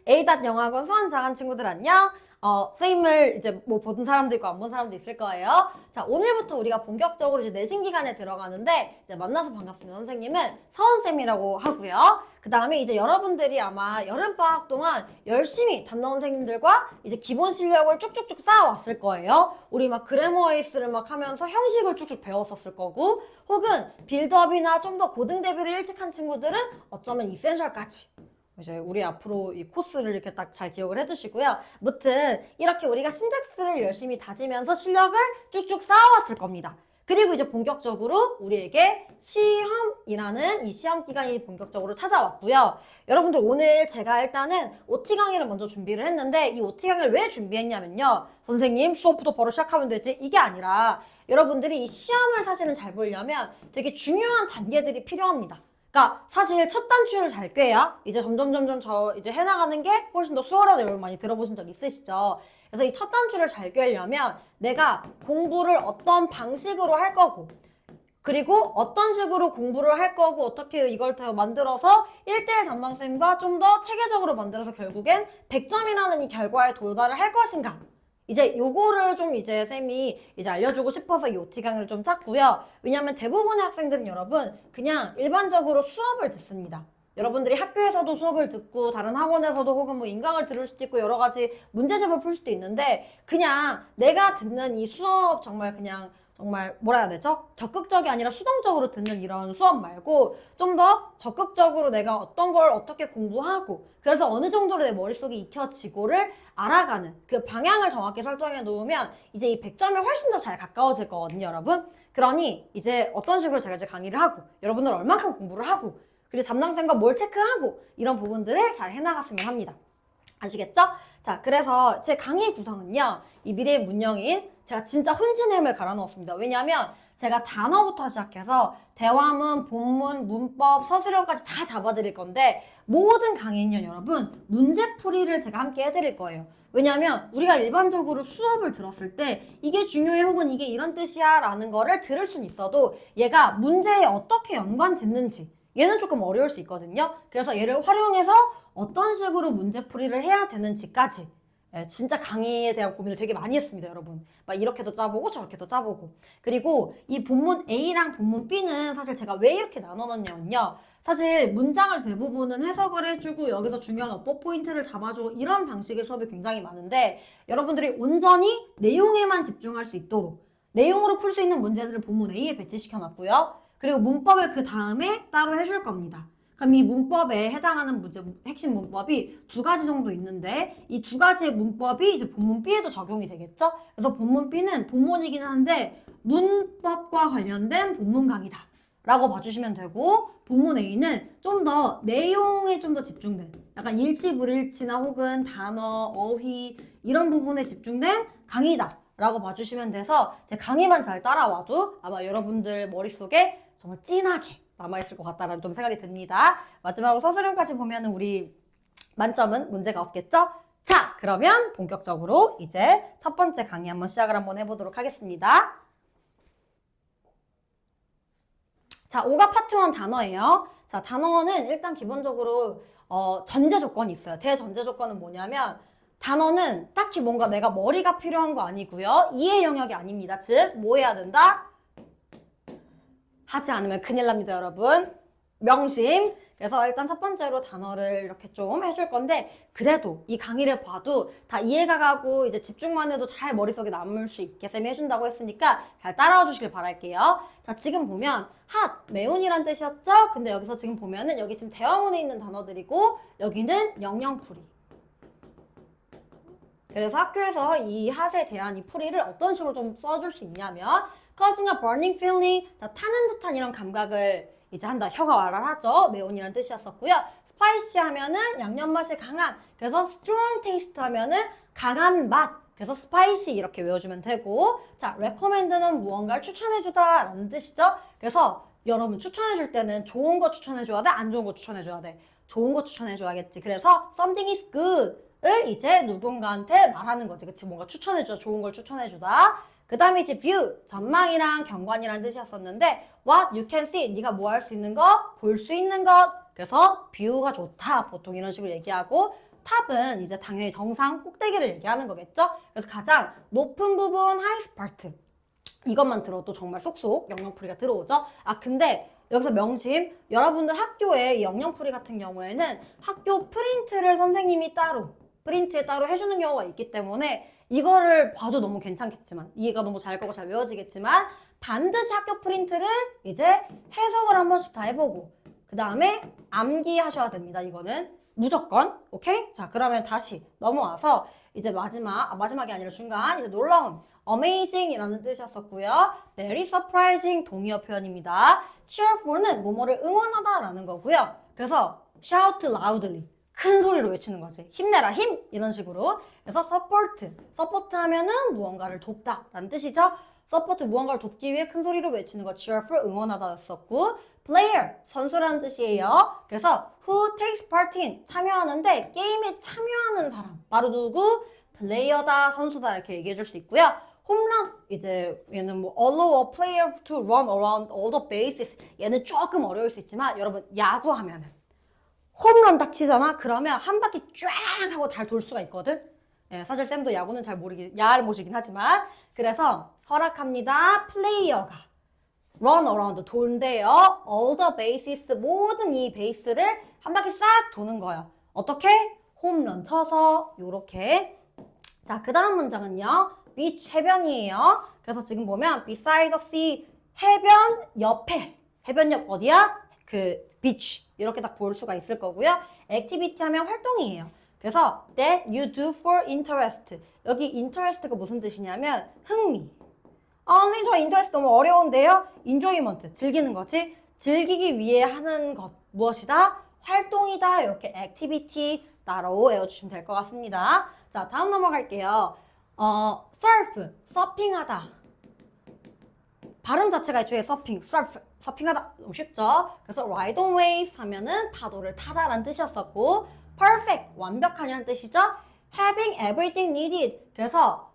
A.영어학원 수강 잘한 친구들 안녕. 선생님을 이제 뭐 보는 사람도 있고 안 본 사람도 있을 거예요. 자, 오늘부터 우리가 본격적으로 이제 내신 기간에 들어가는데 이제 만나서 반갑습니다. 선생님은 서원쌤이라고 하고요. 그 다음에 이제 여러분들이 아마 여름방학 동안 열심히 담당 선생님들과 이제 기본 실력을 쭉쭉쭉 쌓아왔을 거예요. 우리 막 그래머 에이스를 막 하면서 형식을 쭉쭉 배웠었을 거고, 혹은 빌드업이나 좀 더 고등 대비를 일찍 한 친구들은 어쩌면 이센셜까지 이제 우리 앞으로 이 코스를 이렇게 딱 잘 기억을 해두시고요. 무튼 이렇게 우리가 신텍스를 열심히 다지면서 실력을 쭉쭉 쌓아왔을 겁니다. 그리고 이제 본격적으로 우리에게 시험이라는 이 시험 기간이 본격적으로 찾아왔고요. 여러분들 오늘 제가 일단은 OT 강의를 먼저 준비를 했는데 이 OT 강의를 왜 준비했냐면요. 선생님 수업부터 바로 시작하면 되지? 이게 아니라 여러분들이 이 시험을 사실은 잘 보려면 되게 중요한 단계들이 필요합니다. 그러니까 사실 첫 단추를 잘 꿰야 이제 점점 저 이제 해나가는 게 훨씬 더 수월하다. 여러분 많이 들어보신 적 있으시죠? 그래서 이 첫 단추를 잘 꿰려면 내가 공부를 어떤 방식으로 할 거고, 그리고 어떤 식으로 공부를 할 거고, 어떻게 이걸 더 만들어서 1대1 담당쌤과 좀 더 체계적으로 만들어서 결국엔 100점이라는 이 결과에 도달을 할 것인가. 이제 요거를 좀 이제 쌤이 이제 알려주고 싶어서 이 OT 강의를 좀 짰고요. 왜냐면 대부분의 학생들은 여러분 그냥 일반적으로 수업을 듣습니다. 여러분들이 학교에서도 수업을 듣고 다른 학원에서도 혹은 뭐 인강을 들을 수도 있고 여러 가지 문제집을 풀 수도 있는데, 그냥 내가 듣는 이 수업 정말 그냥 정말 뭐라 해야 되죠? 적극적이 아니라 수동적으로 듣는 이런 수업 말고 좀 더 적극적으로 내가 어떤 걸 어떻게 공부하고, 그래서 어느 정도로 내 머릿속에 익혀지고를 알아가는 그 방향을 정확히 설정해 놓으면 이제 이 100점에 훨씬 더 잘 가까워질 거거든요, 여러분. 그러니 이제 어떤 식으로 제가 이제 강의를 하고 여러분들 얼만큼 공부를 하고 그리고 담당쌤과 뭘 체크하고 이런 부분들을 잘 해나갔으면 합니다. 아시겠죠? 자, 그래서 제 강의 구성은요, 이 미래의 문영인 제가 진짜 혼신의 힘을 갈아 넣었습니다. 왜냐면 제가 단어부터 시작해서 대화문, 본문, 문법, 서술형까지 다 잡아드릴 건데, 모든 강의는요, 여러분 문제풀이를 제가 함께 해드릴 거예요. 왜냐면 우리가 일반적으로 수업을 들었을 때 이게 중요해 혹은 이게 이런 뜻이야 라는 거를 들을 순 있어도 얘가 문제에 어떻게 연관 짓는지 얘는 조금 어려울 수 있거든요. 그래서 얘를 활용해서 어떤 식으로 문제풀이를 해야 되는지까지 진짜 강의에 대한 고민을 되게 많이 했습니다, 여러분. 막 이렇게도 짜보고 저렇게도 짜보고. 그리고 이 본문 A랑 본문 B는 사실 제가 왜 이렇게 나눠놨냐면요. 사실 문장을 대부분은 해석을 해주고 여기서 중요한 어법 포인트를 잡아주고 이런 방식의 수업이 굉장히 많은데, 여러분들이 온전히 내용에만 집중할 수 있도록 내용으로 풀 수 있는 문제들을 본문 A에 배치시켜놨고요. 그리고 문법을 그 다음에 따로 해줄 겁니다. 그럼 이 문법에 해당하는 문제, 핵심 문법이 두 가지 정도 있는데 이 두 가지의 문법이 이제 본문 B에도 적용이 되겠죠? 그래서 본문 B는 본문이긴 한데 문법과 관련된 본문 강의다 라고 봐주시면 되고, 본문 A는 좀 더 내용에 좀 더 집중된 약간 일치불일치나 혹은 단어, 어휘 이런 부분에 집중된 강의다 라고 봐주시면 돼서 제 강의만 잘 따라와도 아마 여러분들 머릿속에 정말 진하게 남아있을 것 같다라는 좀 생각이 듭니다. 마지막으로 서술형까지 보면은 우리 만점은 문제가 없겠죠? 자, 그러면 본격적으로 이제 첫 번째 강의 한번 시작을 한번 해보도록 하겠습니다. 자, 5가 파트 1 단어예요. 자, 단어는 일단 기본적으로 전제 조건이 있어요. 대전제 조건은 뭐냐면 단어는 딱히 뭔가 내가 머리가 필요한 거 아니고요. 이해 영역이 아닙니다. 즉, 뭐 해야 된다? 하지 않으면 큰일 납니다, 여러분. 명심. 그래서 일단 첫 번째로 단어를 이렇게 좀 해줄 건데, 그래도 이 강의를 봐도 다 이해가 가고 이제 집중만 해도 잘 머릿속에 남을 수 있게 쌤이 해준다고 했으니까 잘 따라와 주시길 바랄게요. 자, 지금 보면 핫, 매운이란 뜻이었죠? 근데 여기서 지금 보면은 여기 지금 대화문에 있는 단어들이고 여기는 영영풀이. 그래서 학교에서 이 핫에 대한 이 풀이를 어떤 식으로 좀 써줄 수 있냐면 causing a burning feeling, 자, 타는 듯한 이런 감각을 이제 한다. 혀가 왈랄하죠. 매운이라는 뜻이었었고요. spicy 하면은 양념 맛이 강한, 그래서 strong taste 하면은 강한 맛, 그래서 spicy 이렇게 외워주면 되고, 자, recommend는 무언가를 추천해주다 라는 뜻이죠. 그래서 여러분 추천해줄 때는 좋은 거 추천해줘야 돼? 안 좋은 거 추천해줘야 돼? 좋은 거 추천해줘야겠지. 그래서 something is good 을 이제 누군가한테 말하는 거지. 그치? 뭔가 추천해주다. 좋은 걸 추천해주다. 그 다음에 이제 view, 전망이랑 경관이라는 뜻이었었는데 what you can see, 네가 뭐 할 수 있는 것, 볼 수 있는 것. 그래서 view가 좋다. 보통 이런 식으로 얘기하고, 탑은 이제 당연히 정상 꼭대기를 얘기하는 거겠죠? 그래서 가장 높은 부분 highest part. 이것만 들어도 정말 쏙쏙 영영풀이가 들어오죠? 아, 근데 여기서 명심, 여러분들 학교에 이 영영풀이 같은 경우에는 학교 프린트를 선생님이 따로, 프린트에 따로 해주는 경우가 있기 때문에 이거를 봐도 너무 괜찮겠지만, 이해가 너무 잘 가고 잘 외워지겠지만, 반드시 학교 프린트를 이제 해석을 한 번씩 다 해보고, 그 다음에 암기하셔야 됩니다. 이거는 무조건. 오케이? 자, 그러면 다시 넘어와서 이제 마지막이 아니라 중간, 이제 놀라운 amazing 이라는 뜻이었었고요. very surprising 동의어 표현입니다. cheer for는 뭐뭐를 응원하다 라는 거고요. 그래서 shout loudly 큰 소리로 외치는 거지. 힘내라 힘 이런 식으로. 그래서 support 하면은 무언가를 돕다 라는 뜻이죠. support 무언가를 돕기 위해 큰 소리로 외치는 거 cheer for 응원하다였었고, player 선수라는 뜻이에요. 그래서 who takes part in 참여하는데 게임에 참여하는 사람 바로 누구? 플레이어다 선수다 이렇게 얘기해 줄 수 있고요. 홈런 이제 얘는 뭐 allow a player to run around all the bases 얘는 조금 어려울 수 있지만 여러분 야구하면은 홈런 딱 치잖아? 그러면 한 바퀴 쫙 하고 달 돌 수가 있거든? 예, 사실 쌤도 야구는 잘 모르긴 하지만 그래서 허락합니다. 플레이어가 run around 돈대요. all the bases 모든 이 베이스를 한 바퀴 싹 도는 거예요. 어떻게? 홈런 쳐서 요렇게. 자, 그 다음 문장은요. beach 해변이에요. 그래서 지금 보면 beside the sea 해변 옆에 해변 옆 어디야? 그 beach 이렇게 딱 볼 수가 있을 거고요. activity 하면 활동이에요. 그래서 that you do for interest 여기 interest가 무슨 뜻이냐면 흥미. 선생님 저 interest 너무 어려운데요. enjoyment 즐기는 거지. 즐기기 위해 하는 것 무엇이다? 활동이다. 이렇게 activity 따로 외워주시면 될 것 같습니다. 자, 다음 넘어갈게요. surf, 서핑하다. 발음 자체가 애초에 서핑하다 너무 쉽죠? 그래서 ride on waves 하면은 파도를 타다라는 뜻이었었고, perfect, 완벽한이라는 뜻이죠? having everything needed. 그래서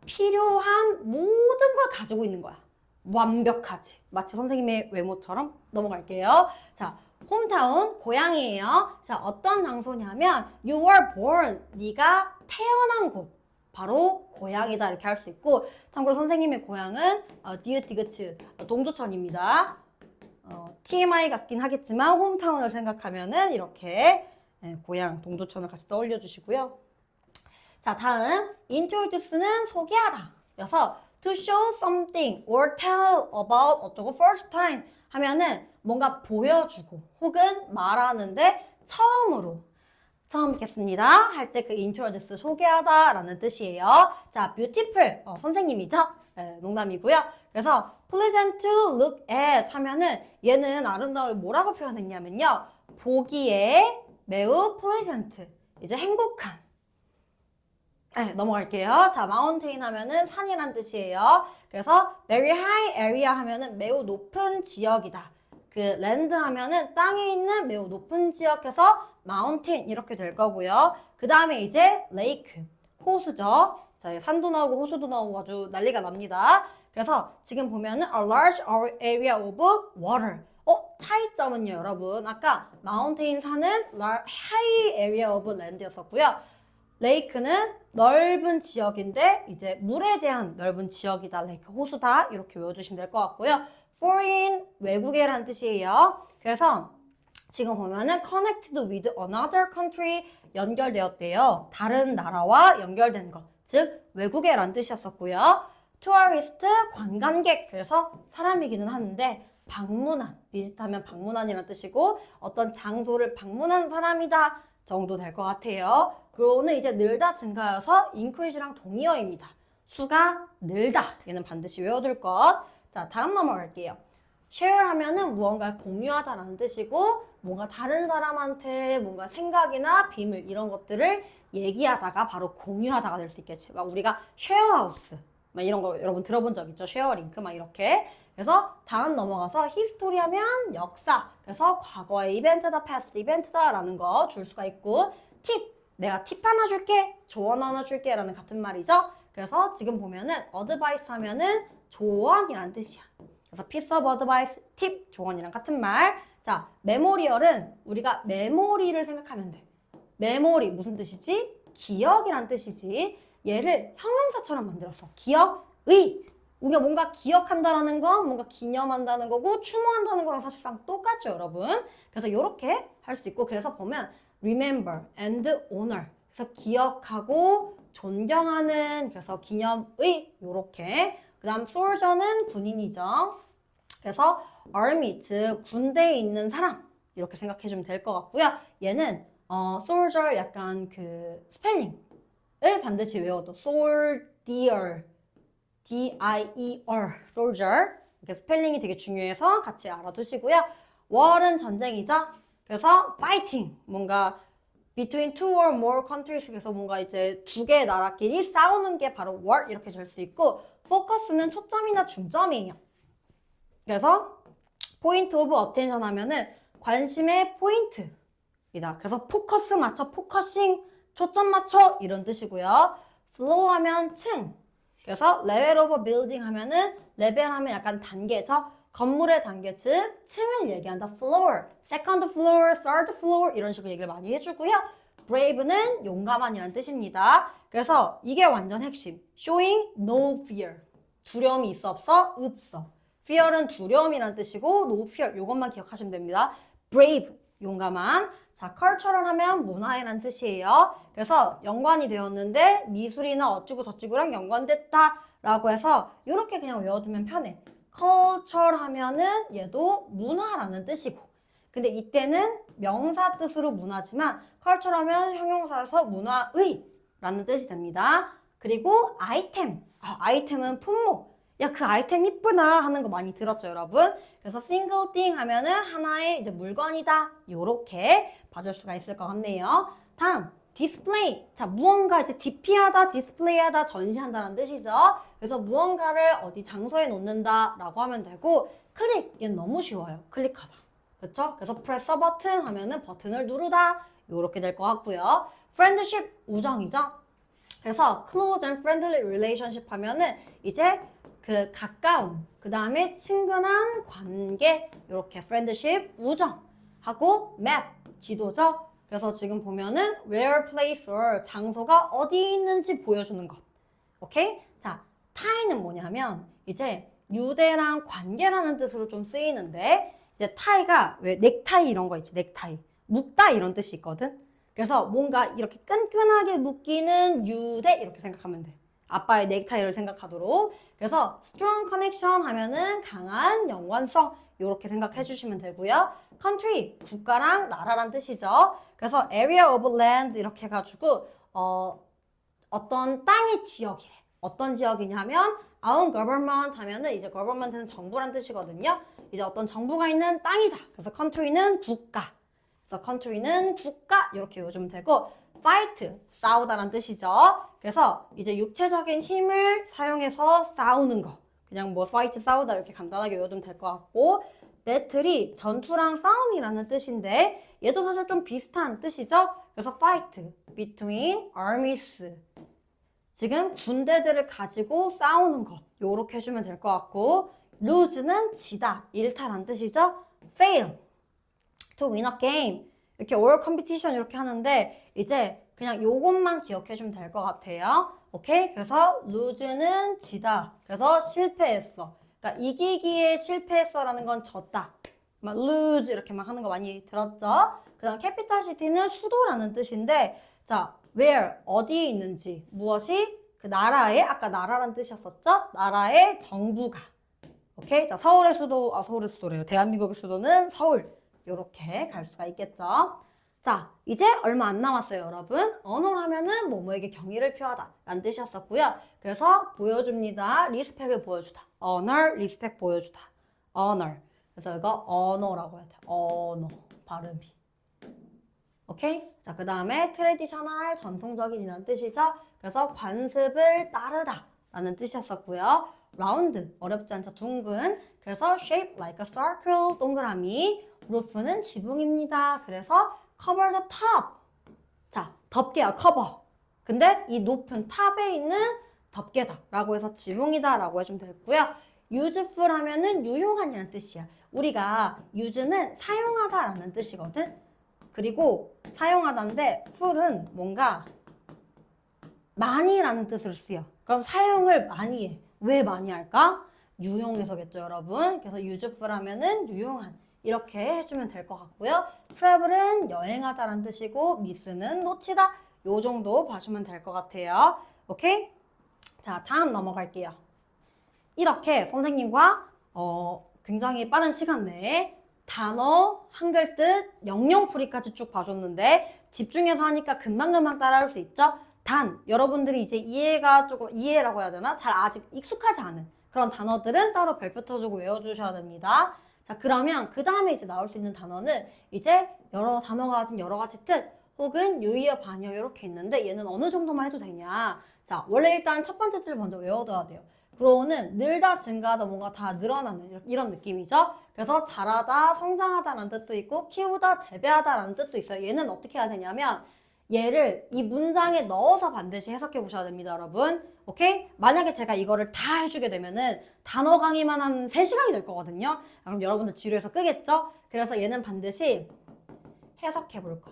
필요한 모든 걸 가지고 있는 거야. 완벽하지. 마치 선생님의 외모처럼 넘어갈게요. 자, 홈타운, 고향이에요. 자, 어떤 장소냐면 you were born, 네가 태어난 곳. 바로 고향이다 이렇게 할 수 있고, 참고로 선생님의 고향은 디귿 동두천입니다. TMI 같긴 하겠지만 홈타운을 생각하면은 이렇게 고향 동두천을 같이 떠올려 주시고요. 자, 다음 introduce는 소개하다. 그래서 to show something or tell about 어쩌고 first time 하면은 뭔가 보여주고 혹은 말하는데 처음 뵙겠습니다 할 때 그 introduce 소개하다 라는 뜻이에요. 자, beautiful 선생님이죠? 농담이고요. 그래서 pleasant to look at 하면은 얘는 아름다움을 뭐라고 표현했냐면요. 보기에 매우 pleasant 이제 행복한. 넘어갈게요. 자, mountain 하면은 산이란 뜻이에요. 그래서 very high area 하면은 매우 높은 지역이다. 그 land 하면은 땅에 있는 매우 높은 지역에서 mountain 이렇게 될 거고요. 그 다음에 이제 lake, 호수죠. 자, 산도 나오고 호수도 나오고 아주 난리가 납니다. 그래서 지금 보면은 a large area of water. 차이점은요, 여러분. 아까 mountain 산은 high area of land였었고요. lake는 넓은 지역인데 이제 물에 대한 넓은 지역이다. lake, 호수다. 이렇게 외워주시면 될 것 같고요. foreign, 외국에라는 뜻이에요. 그래서 지금 보면은 connected with another country 연결되었대요. 다른 나라와 연결된 것. 즉, 외국에라는 뜻이었었고요. tourist, 관광객. 그래서 사람이기는 하는데 방문한, 비슷하면 방문한이라는 뜻이고 어떤 장소를 방문한 사람이다 정도 될 것 같아요. 그거는 이제 늘다 증가여서 increase랑 동의어입니다. 수가 늘다. 얘는 반드시 외워둘 것. 자, 다음 넘어갈게요. share 하면은 무언가를 공유하다라는 뜻이고 뭔가 다른 사람한테 뭔가 생각이나 비밀 이런 것들을 얘기하다가 바로 공유하다가 될 수 있겠지. 막 우리가 쉐어하우스 막 이런 거 여러분 들어본 적 있죠? 쉐어링크 막 이렇게. 그래서 다음 넘어가서 history 하면 역사. 그래서 과거의 이벤트다, past 이벤트다 라는 거 줄 수가 있고 팁. 내가 팁 하나 줄게, 조언 하나 줄게 라는 같은 말이죠. 그래서 지금 보면은 advice 하면은 조언이란 뜻이야. 그래서 piece of advice, 팁, 조언이랑 같은 말. 자, 메모리얼은 우리가 메모리를 생각하면 돼. 메모리 무슨 뜻이지? 기억이란 뜻이지. 얘를 형용사처럼 만들었어. 기억의. 우리가 뭔가 기억한다라는 건 뭔가 기념한다는 거고 추모한다는 거랑 사실상 똑같죠, 여러분. 그래서 이렇게 할 수 있고 그래서 보면 remember and honor. 그래서 기억하고 존경하는 그래서 기념의 요렇게. 그다음 soldier는 군인이죠. 그래서 army 즉 군대에 있는 사람 이렇게 생각해 주면 될 것 같고요. 얘는 soldier 약간 그 스펠링을 반드시 외워도 soldier D-I-E-R soldier 이렇게 스펠링이 되게 중요해서 같이 알아두시고요. war은 전쟁이죠. 그래서 fighting 뭔가 between two or more countries 그래서 뭔가 이제 두 개의 나라끼리 싸우는 게 바로 war 이렇게 될 수 있고 focus는 초점이나 중점이에요. 그래서 point of attention 하면은 관심의 포인트이다. 그래서 포커스 맞춰, 포커싱, 초점 맞춰 이런 뜻이고요. floor 하면 층. 그래서 level of building 하면은 레벨 하면 약간 단계죠. 건물의 단계 즉 층을 얘기한다. floor, second floor, third floor 이런 식으로 얘기를 많이 해주고요. brave는 용감한이라는 뜻입니다. 그래서 이게 완전 핵심. showing no fear. 두려움이 있어 없어? 없어. fear은 두려움이라는 뜻이고 no fear 이것만 기억하시면 됩니다. brave 용감한. 자, cultural 하면 문화라는 뜻이에요. 그래서 연관이 되었는데 미술이나 어쩌고 저쩌고랑 연관됐다 라고 해서 이렇게 그냥 외워두면 편해. culture 하면은 얘도 문화라는 뜻이고 근데 이때는 명사 뜻으로 문화지만 culture 하면 형용사에서 문화의 라는 뜻이 됩니다. 그리고 아이템. 아이템은 품목. 야, 그 아이템 이쁘다 하는 거 많이 들었죠, 여러분? 그래서 single thing 하면은 하나의 이제 물건이다. 요렇게 봐줄 수가 있을 것 같네요. 다음, display. 자, 무언가 이제 DP하다, 디스플레이하다, 전시한다는 뜻이죠. 그래서 무언가를 어디 장소에 놓는다 라고 하면 되고 클릭, 얘는 너무 쉬워요. 클릭하다. 그쵸? 그래서 press a button 하면은 버튼을 누르다. 요렇게 될 것 같고요. friendship, 우정이죠. 그래서 close and friendly relationship 하면은 이제 그 가까운, 그 다음에 친근한 관계, 이렇게 friendship, 우정하고 map, 지도죠. 그래서 지금 보면은 where, place, or 장소가 어디 있는지 보여주는 것. 오케이? 자, tie는 뭐냐면 이제 유대랑 관계라는 뜻으로 좀 쓰이는데 이제 tie가 왜 넥타이 이런 거 있지, 넥타이. 묶다 이런 뜻이 있거든. 그래서 뭔가 이렇게 끈끈하게 묶이는 유대 이렇게 생각하면 돼. 아빠의 넥타이를 생각하도록. 그래서 strong connection 하면은 강한 연관성 이렇게 생각해 주시면 되고요. country, 국가랑 나라란 뜻이죠. 그래서 area of land 이렇게 해가지고 어떤 땅의 지역이래. 어떤 지역이냐면 own government 하면은 이제 government는 정부란 뜻이거든요. 이제 어떤 정부가 있는 땅이다. 그래서 country는 국가. 그래서 country는 국가 이렇게 외워주면 되고 fight, 싸우다란 뜻이죠. 그래서 이제 육체적인 힘을 사용해서 싸우는 거. 그냥 뭐 fight, 싸우다 이렇게 간단하게 외워두면 될 것 같고 battle이 전투랑 싸움이라는 뜻인데 얘도 사실 좀 비슷한 뜻이죠. 그래서 fight between armies. 지금 군대들을 가지고 싸우는 것. 요렇게 해주면 될 것 같고 lose는 지다, 일탈한 뜻이죠. fail. to win a game 이렇게 all competition 이렇게 하는데 이제 그냥 요것만 기억해주면 될 것 같아요. 오케이? 그래서 lose는 지다. 그래서 실패했어. 그러니까 이기기에 실패했어라는 건 졌다. 막 lose 이렇게 막 하는 거 많이 들었죠? 그 다음 capital city는 수도라는 뜻인데 자, where 어디에 있는지 무엇이 그 나라의 아까 나라란 뜻이었었죠? 나라의 정부가 오케이? 자, 서울의 수도 서울의 수도래요. 대한민국의 수도는 서울. 요렇게 갈 수가 있겠죠. 자, 이제 얼마 안 남았어요, 여러분. 언어를 하면은 뭐뭐에게 경의를 표하다 라는 뜻이었었고요. 그래서 보여줍니다. 리스펙을 보여주다. honor, 리스펙 보여주다. honor. 그래서 이거 언어라고 해야 돼. 언어. 발음이. 오케이? 자, 그 다음에 traditional, 전통적인이라는 뜻이죠. 그래서 관습을 따르다 라는 뜻이었었고요. round, 어렵지 않죠? 둥근. 그래서 shape like a circle, 동그라미. roof는 지붕입니다. 그래서 cover the top. 자, 덮개야, cover. 근데 이 높은 탑에 있는 덮개다 라고 해서 지붕이다 라고 해주면 되고요. useful 하면은 유용한이라는 뜻이야. 우리가 use는 사용하다 라는 뜻이거든. 그리고 사용하다인데 full은 뭔가 많이라는 뜻으로 쓰여. 그럼 사용을 많이 해. 왜 많이 할까? 유용해서겠죠, 여러분. 그래서 useful 하면은 유용한. 이렇게 해주면 될 것 같고요. travel은 여행하다라는 뜻이고 miss는 놓치다. 요 정도 봐주면 될 것 같아요. 오케이? 자, 다음 넘어갈게요. 이렇게 선생님과 굉장히 빠른 시간 내에 단어, 한글 뜻, 영영풀이까지 쭉 봐줬는데 집중해서 하니까 금방금방 따라할 수 있죠? 단, 여러분들이 이제 이해가 조금, 이해라고 해야 되나? 잘 아직 익숙하지 않은 그런 단어들은 따로 별표 쳐주고 외워주셔야 됩니다. 자, 그러면 그 다음에 이제 나올 수 있는 단어는 이제 여러 단어가 가진 여러 가지 뜻 혹은 유의어, 반의어 이렇게 있는데 얘는 어느 정도만 해도 되냐? 자, 원래 일단 첫 번째 뜻을 먼저 외워둬야 돼요. grow는 늘다, 증가하다, 뭔가 다 늘어나는 이런 느낌이죠. 그래서 자라다, 성장하다라는 뜻도 있고 키우다, 재배하다라는 뜻도 있어요. 얘는 어떻게 해야 되냐면 얘를 이 문장에 넣어서 반드시 해석해 보셔야 됩니다, 여러분. 오케이? 만약에 제가 이거를 다 해주게 되면은 단어 강의만 한 3시간이 될 거거든요. 그럼 여러분들 지루해서 끄겠죠? 그래서 얘는 반드시 해석해 볼 거.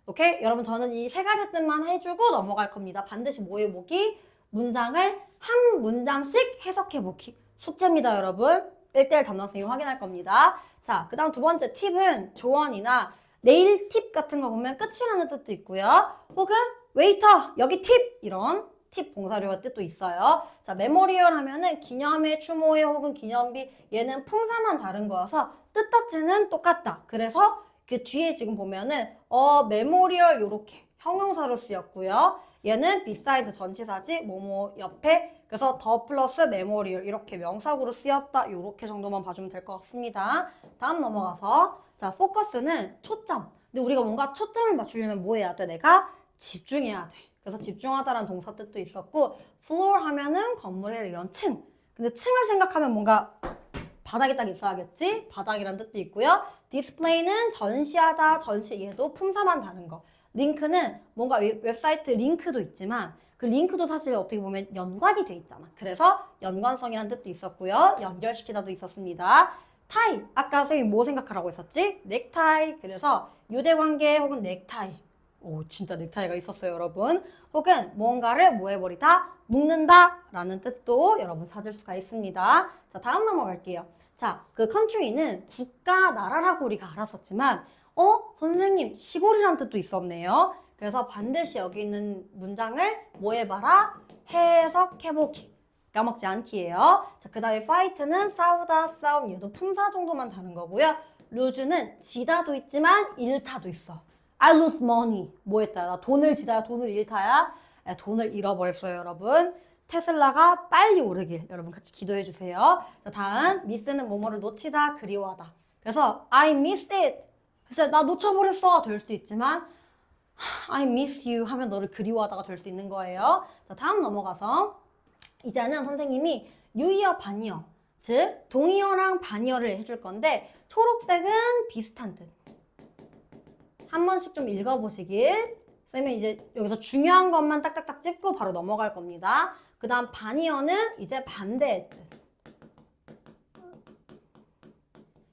오케이? 여러분 저는 이 3가지 뜻만 해주고 넘어갈 겁니다. 반드시 뭐 해보기? 문장을 한 문장씩 해석해보기. 숙제입니다, 여러분. 1대1 담당 선생님이 확인할 겁니다. 자, 그 다음 두 번째 팁은 조언이나 네일 팁 같은 거 보면 끝이라는 뜻도 있고요. 혹은 웨이터, 여기 팁! 이런 팁 봉사료의 뜻도 있어요. 자, 메모리얼 하면은 기념회, 추모회 혹은 기념비. 얘는 품사만 다른 거여서 뜻 자체는 똑같다. 그래서 그 뒤에 지금 보면은 메모리얼 요렇게 형용사로 쓰였고요. 얘는 beside 전치사지 뭐뭐 옆에 그래서 더 플러스 메모리얼 이렇게 명사구로 쓰였다. 요렇게 정도만 봐주면 될 것 같습니다. 다음 넘어가서 자 포커스는 초점. 근데 우리가 뭔가 초점을 맞추려면 뭐 해야 돼? 내가 집중해야 돼. 그래서 집중하다라는 동사 뜻도 있었고 floor 하면은 건물에 이런 층. 근데 층을 생각하면 뭔가 바닥에 딱 있어야겠지? 바닥이란 뜻도 있고요. 디스플레이는 전시하다, 전시 얘도 품사만 다른 거. 링크는 뭔가 웹사이트 링크도 있지만 그 링크도 사실 어떻게 보면 연관이 돼 있잖아. 그래서 연관성이라는 뜻도 있었고요. 연결시키다도 있었습니다. 타이, 아까 선생님이 뭐 생각하라고 했었지? 넥타이, 그래서 유대관계 혹은 넥타이. 오, 진짜 넥타이가 있었어요, 여러분. 혹은 뭔가를 뭐 해버리다? 묶는다 라는 뜻도 여러분 찾을 수가 있습니다. 자, 다음 넘어갈게요. 자, 그 country는 국가, 나라라고 우리가 알았었지만 선생님, 시골이란 뜻도 있었네요. 그래서 반드시 여기 있는 문장을 뭐 해봐라? 해석해보기. 까먹지 않기예요. 자, 그 다음에 fight는 싸우다, 싸움. 얘도 품사 정도만 다른 거고요. lose는 지다도 있지만 잃다도 있어. I lose money. 뭐 했다? 나 돈을 지다야, 돈을 잃다야? 돈을 잃어버렸어요, 여러분. 테슬라가 빨리 오르길 여러분 같이 기도해 주세요. 자, 다음 miss는 뭐뭐를 놓치다, 그리워하다. 그래서 I miss it. 그래서 나 놓쳐버렸어 될 수도 있지만 I miss you 하면 너를 그리워하다가 될 수 있는 거예요. 자, 다음 넘어가서 이제는 선생님이 유의어, 반의어 즉 동의어랑 반의어를 해줄 건데 초록색은 비슷한 뜻. 한 번씩 좀 읽어보시길. 선생님이 이제 여기서 중요한 것만 딱딱딱 찝고 바로 넘어갈 겁니다. 그 다음 반의어는 이제 반대의 뜻.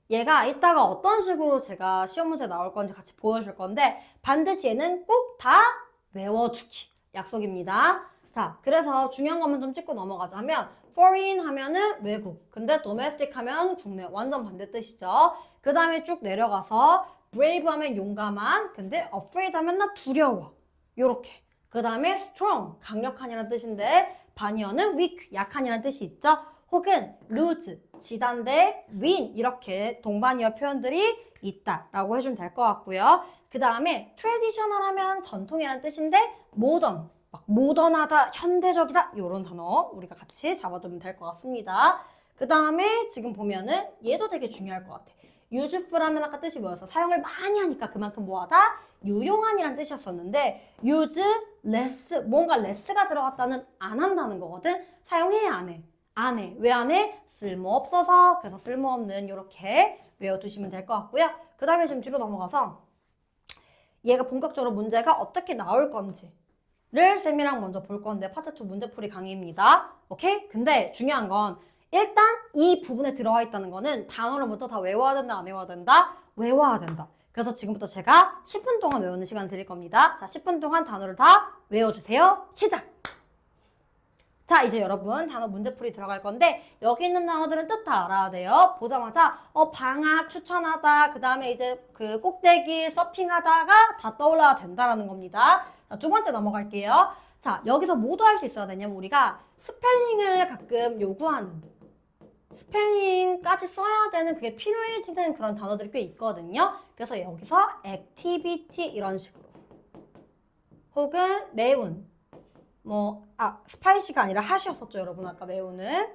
얘가 이따가 어떤 식으로 제가 시험 문제 나올 건지 같이 보여줄 건데 반드시 얘는 꼭 다 외워두기. 약속입니다. 자, 그래서 중요한 것만 좀 짚고 넘어가자면 foreign 하면은 외국. 근데 domestic 하면 국내. 완전 반대 뜻이죠. 그 다음에 쭉 내려가서 brave 하면 용감한. 근데 afraid 하면 나 두려워. 요렇게. 그 다음에 strong, 강력한이라는 뜻인데 반의어는 weak, 약한이라는 뜻이 있죠. 혹은 lose, 지단데 win 이렇게 동반이어 표현들이 있다라고 해주면 될 것 같고요. 그 다음에 traditional 하면 전통이라는 뜻인데 modern, 막 모던하다, 현대적이다 이런 단어 우리가 같이 잡아두면 될 것 같습니다. 그 다음에 지금 보면은 얘도 되게 중요할 것 같아. useful 하면 아까 뜻이 뭐였어? 사용을 많이 하니까 그만큼 뭐하다? 유용한이란 뜻이었었는데 use, less, 뭔가 less가 들어갔다는 안 한다는 거거든? 사용해, 안 해? 안 해. 왜 안 해? 쓸모없어서. 그래서 쓸모없는 이렇게 외워두시면 될 것 같고요. 그 다음에 지금 뒤로 넘어가서 얘가 본격적으로 문제가 어떻게 나올 건지를 쌤이랑 먼저 볼 건데 파트 2 문제풀이 강의입니다. 오케이? 근데 중요한 건 일단 이 부분에 들어와 있다는 거는 단어를 먼저 다 외워야 된다, 안 외워야 된다? 외워야 된다. 그래서 지금부터 제가 10분 동안 외우는 시간 드릴 겁니다. 자, 10분 동안 단어를 다 외워주세요. 시작! 자, 이제 여러분 단어 문제풀이 들어갈 건데 여기 있는 단어들은 뜻 다 알아야 돼요. 보자마자 방학 추천하다, 그 다음에 이제 그 꼭대기 서핑하다가 다 떠올라야 된다라는 겁니다. 자, 두 번째 넘어갈게요. 자, 여기서 뭐도 할 수 있어야 되냐면 우리가 스펠링을 가끔 요구하는, 스펠링까지 써야 되는, 그게 필요해지는 그런 단어들이 꽤 있거든요. 그래서 여기서 activity 이런 식으로, 혹은 매운, 스파이시가 아니라 핫이었었죠, 여러분. 아까 매운은.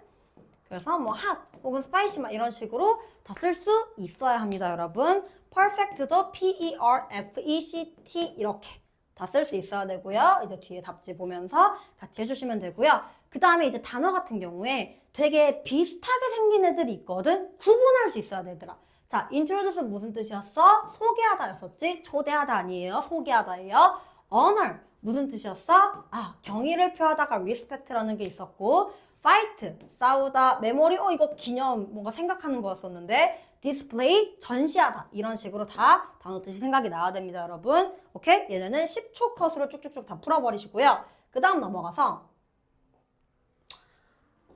그래서 핫, 혹은 스파이시 이런 식으로 다 쓸 수 있어야 합니다, 여러분. perfect도 P-E-R-F-E-C-T 이렇게 다 쓸 수 있어야 되고요. 이제 뒤에 답지 보면서 같이 해주시면 되고요. 그 다음에 이제 단어 같은 경우에 되게 비슷하게 생긴 애들이 있거든? 구분할 수 있어야 되더라. 자, introduce 무슨 뜻이었어? 소개하다였었지? 초대하다 아니에요. 소개하다예요. honor 무슨 뜻이었어? 경의를 표하다가 respect라는 게 있었고, fight 싸우다, memory 이거 기념 뭔가 생각하는 거였었는데, display 전시하다 이런 식으로 다 단어 뜻이 생각이 나야 됩니다, 여러분. 오케이? 얘네는 10초 컷으로 쭉쭉쭉 다 풀어버리시고요. 그 다음 넘어가서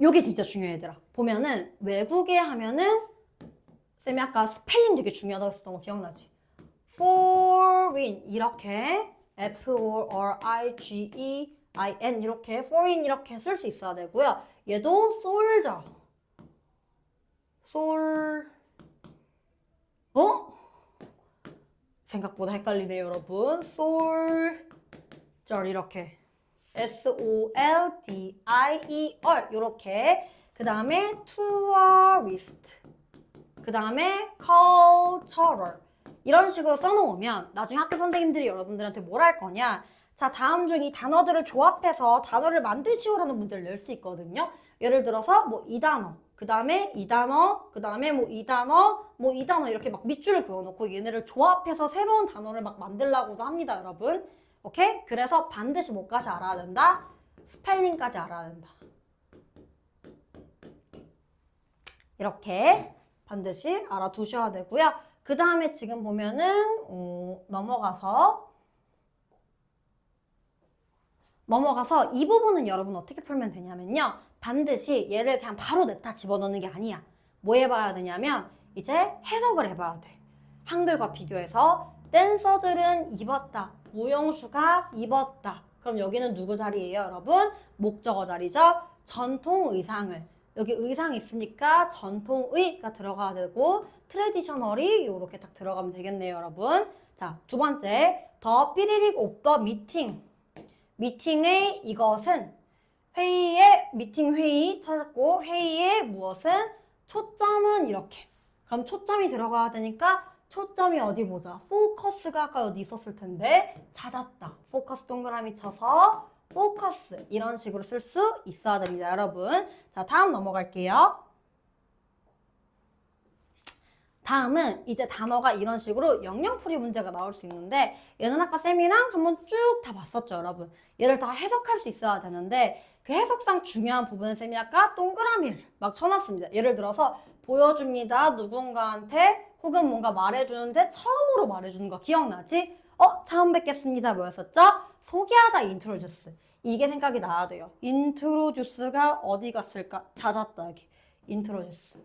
요게 진짜 중요해, 얘들아. 보면은 외국에 하면은 쌤이 아까 스펠링 되게 중요하다고 했었던 거 기억나지? foreign 이렇게 F-O-R-I-G-E-I-N 이렇게 foreign 이렇게 쓸 수 있어야 되고요. 얘도 soldier, 생각보다 헷갈리네요, 여러분. soldier 이렇게 S-O-L-D-I-E-R 이렇게. 그 다음에 tourist, 그 다음에 cultural 이런 식으로 써놓으면 나중에 학교 선생님들이 여러분들한테 뭘 할 거냐, 자, 다음 중 이 단어들을 조합해서 단어를 만드시오라는 문제를 낼 수 있거든요. 예를 들어서 이 단어, 그 다음에 이 단어, 그 다음에 이 단어, 이 단어 이렇게 막 밑줄을 그어놓고 얘네를 조합해서 새로운 단어를 막 만들라고도 합니다, 여러분. 오케이? 그래서 반드시 뭐까지 알아야 된다? 스펠링까지 알아야 된다. 이렇게 반드시 알아두셔야 되고요. 그 다음에 지금 보면은 넘어가서 이 부분은 여러분 어떻게 풀면 되냐면요. 반드시 얘를 그냥 바로 냈다 집어넣는 게 아니야. 뭐 해봐야 되냐면 이제 해석을 해봐야 돼. 한글과 비교해서 댄서들은 입었다, 무용수가 입었다. 그럼 여기는 누구 자리예요, 여러분? 목적어 자리죠. 전통 의상을, 여기 의상 있으니까 전통의가 들어가야 되고 트레디셔널이 이렇게 딱 들어가면 되겠네요, 여러분. 자, 두 번째, 더 삐리릭 오브 더 미팅. 미팅의 이것은 회의의, 미팅 회의 찾았고, 회의의 무엇은, 초점은 이렇게. 그럼 초점이 들어가야 되니까 초점이 어디 보자. 포커스가 아까 어디 있었을 텐데 찾았다. 포커스 동그라미 쳐서 포커스 이런 식으로 쓸 수 있어야 됩니다, 여러분. 자, 다음 넘어갈게요. 다음은 이제 단어가 이런 식으로 영영풀이 문제가 나올 수 있는데, 얘는 아까 쌤이랑 한번 쭉 다 봤었죠, 여러분. 얘를 다 해석할 수 있어야 되는데 그 해석상 중요한 부분은 쌤이 아까 동그라미를 막 쳐놨습니다. 예를 들어서 보여줍니다, 누군가한테, 혹은 뭔가 말해주는데 처음으로 말해주는 거 기억나지? 처음 뵙겠습니다 뭐였었죠? 소개하다, introduce. 이게 생각이 나야 돼요. introduce가 어디 갔을까? 찾았다, 여기. introduce.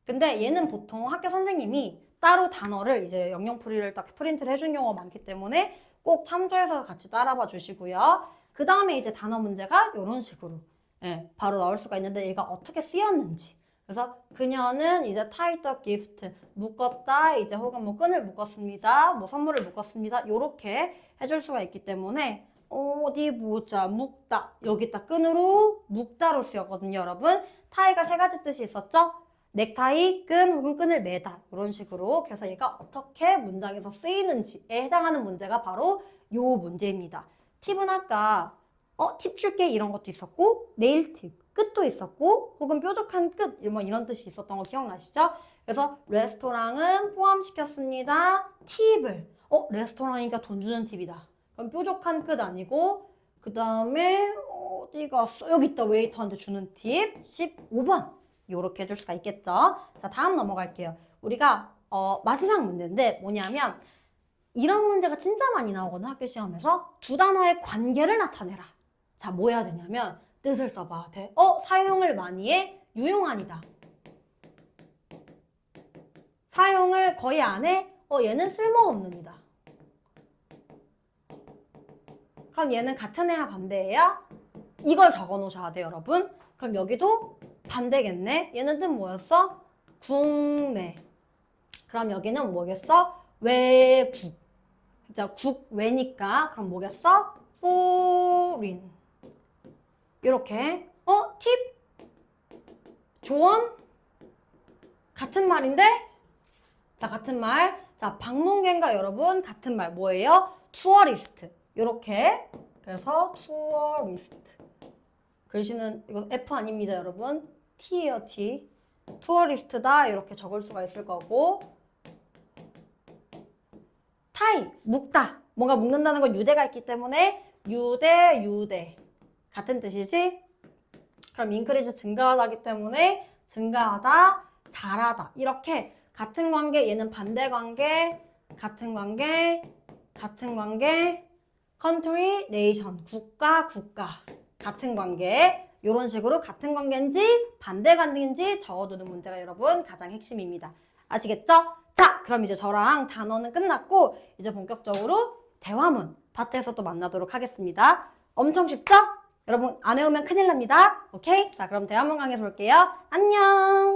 근데 얘는 보통 학교 선생님이 따로 단어를 이제 영영풀이를 딱 프린트를 해준 경우가 많기 때문에 꼭 참조해서 같이 따라봐 주시고요. 그 다음에 이제 단어 문제가 이런 식으로 바로 나올 수가 있는데 얘가 어떻게 쓰였는지. 그래서 그녀는 이제 tied a gift, 묶었다, 이제 혹은 끈을 묶었습니다, 선물을 묶었습니다, 요렇게 해줄 수가 있기 때문에 어디 보자, 묶다, 여기 딱 끈으로 묶다로 쓰였거든요, 여러분. tie가 세 가지 뜻이 있었죠? 넥타이, 끈 혹은 끈을 매다 이런 식으로. 그래서 얘가 어떻게 문장에서 쓰이는지에 해당하는 문제가 바로 요 문제입니다. 팁은 아까 팁 줄게 이런 것도 있었고, 네일 팁, 끝도 있었고, 혹은 뾰족한 끝 이런 뜻이 있었던 거 기억나시죠? 그래서 레스토랑은 포함시켰습니다. 팁을. 레스토랑이니까 돈 주는 팁이다. 그럼 뾰족한 끝 아니고, 그 다음에 어디 갔어? 여기 있다. 웨이터한테 주는 팁 15번. 요렇게 해줄 수가 있겠죠. 자, 다음 넘어갈게요. 우리가 마지막 문제인데 뭐냐면 이런 문제가 진짜 많이 나오거든, 학교 시험에서. 두 단어의 관계를 나타내라. 자, 뭐 해야 되냐면 뜻을 써봐. 돼. 사용을 많이 해? 유용한이다. 사용을 거의 안 해? 얘는 쓸모없는이다. 그럼 얘는 같은 애야, 반대애야? 이걸 적어 놓으셔야 돼요, 여러분. 그럼 여기도 반대겠네. 얘는 뜻 뭐였어? 국내. 그럼 여기는 뭐겠어? 외국. 자, 국외니까 그럼 뭐겠어? foreign. 이렇게. 팁? 조언? 같은 말인데? 자, 같은 말. 자, 방문객과 여러분 같은 말 뭐예요? 투어리스트. 이렇게. 그래서 투어리스트. 글씨는 이거 F 아닙니다, 여러분. T예요, T. 투어리스트다. 이렇게 적을 수가 있을 거고. 타이, 묶다. 뭔가 묶는다는 건 유대가 있기 때문에 유대. 같은 뜻이지? 그럼 인크리즈 증가하다기 때문에 증가하다, 잘하다. 이렇게 같은 관계, 얘는 반대 관계, 같은 관계, country, nation, 국가. 같은 관계. 이런 식으로 같은 관계인지 반대 관계인지 적어두는 문제가 여러분 가장 핵심입니다. 아시겠죠? 자, 그럼 이제 저랑 단어는 끝났고 이제 본격적으로 대화문 파트에서 또 만나도록 하겠습니다. 엄청 쉽죠? 여러분 안 외우면 큰일 납니다. 오케이? 자, 그럼 대화문 강의 볼게요. 안녕!